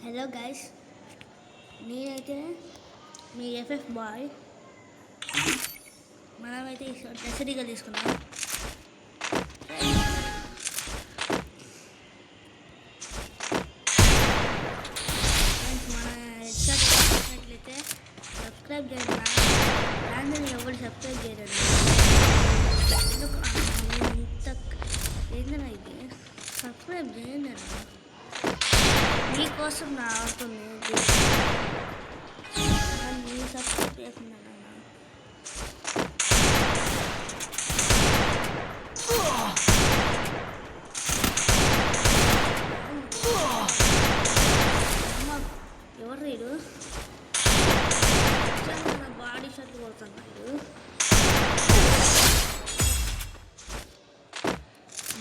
Hello guys, నేనైతే మీ FF bye. మనమైతే డెసరీగా తీసుకున్నాం. మన హెడ్షాట్ చూసినట్లయితే సబ్స్క్రైబ్ చేయండి. దాన్ని ఎవరు సబ్స్క్రైబ్ చేయరండి. ఎందుకు ఇంత ఏందన్నా ఇది? సబ్స్క్రైబ్ చేయండి అన్న, మీకోసం నా ఆడుతుంది. మీరు సబ్స్క్రైబ్ చేస్తున్నాను అన్న. ఎవరు రీడు బాడీ షర్ట్ కొడుతున్నాడు.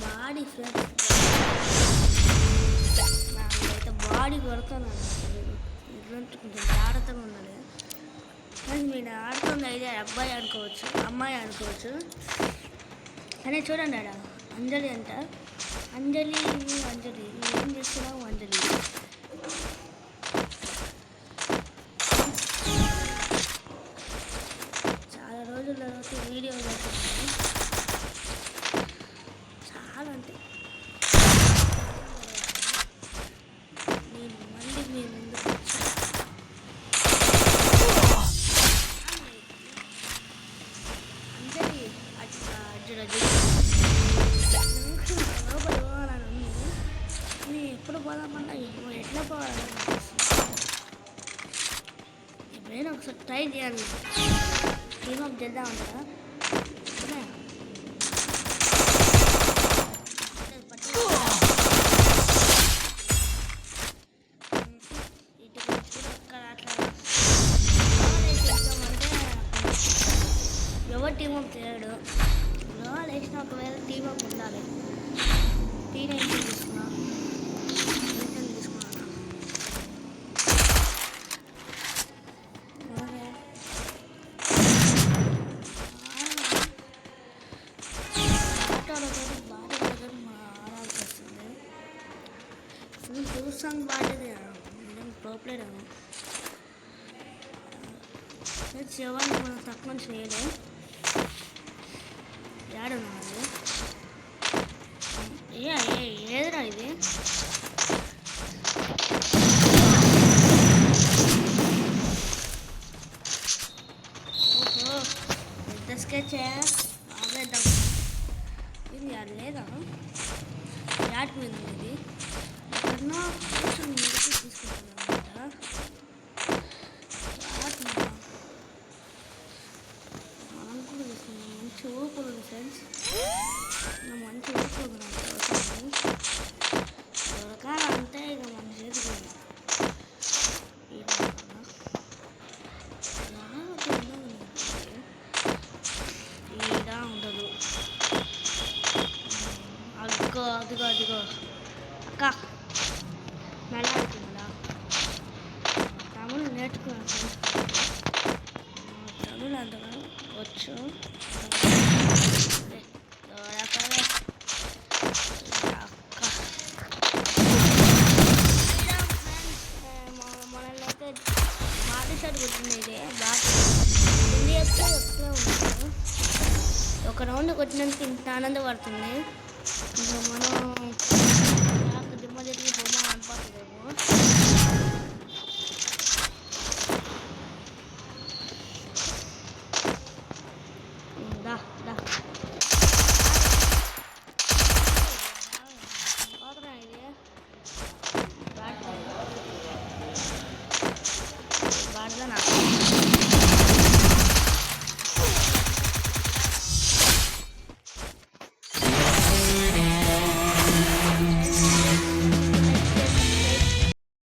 బాడీ ఫ్రెండ్స్ నాకైతే బాడీ కొడుతున్నాను. ఇట్లాంటి కొంచెం జాగ్రత్తగా ఉండాలి. కానీ మీరు ఆడుతుంది అయితే అబ్బాయి ఆడుకోవచ్చు, అమ్మాయి ఆడుకోవచ్చు. కానీ చూడండి ఆడ అంజలి అంట. అంజలి అంజలి ఏం చేస్తున్నావు అంజలి? చాలా రోజుల తర్వాత వీడియో చేస్తున్నాను. చాలా అంటే నేను మళ్ళీ మీ ముందుకు అంజలి నేను ఎప్పుడు పోదామన్నా ఎట్లా పోవాలి? ఎప్పుడైనా ఒకసారి ట్రై చేయాలి. టీమప్ చేద్దామంటారా? ఎవరు టీమప్ చేయడు. లోల్ వేసిన ఒకవేళ టీమప్ ఉండాలి. T90 తీసుకున్నా, తీసుకున్నాను. చూసాను బాధ్యత ప్రోప్లేట్ అవ్వం. శివాన్ని మనం తక్కువ చేయలే. ఏడున్నా ఏదిరా ఇది? ఓహో, పెద్ద స్కెచ్ ఆగేద్దాం. ఇది అది లేదా యాడ్ పోయింది. ఇది ఎన్నో కొంచెం తీసుకుంటాను అనమాట. మనం కూడా తీసుకున్నాం. మంచి ఊపులు ఉంది ఫ్రెండ్స్. మంచి ఊపు ఉంది. దొరకాల అంతే ఇక మన చేతికి ఈడా ఉండదు. అదిగో అదిగో అదిగో అక్క మెల్ల అవుతుందా? తమిళ నేర్చుకున్నాను. తమిళ అంతగా వచ్చు. మనల్ని అయితే బాడీ షాట్ కొట్టింది. ఇదే బాగా ఇండియాతో వస్తూ ఉంటారు. ఒక రౌండ్ కొట్టినందుకు ఇంత ఆనందపడుతుంది. ఇంకా మనం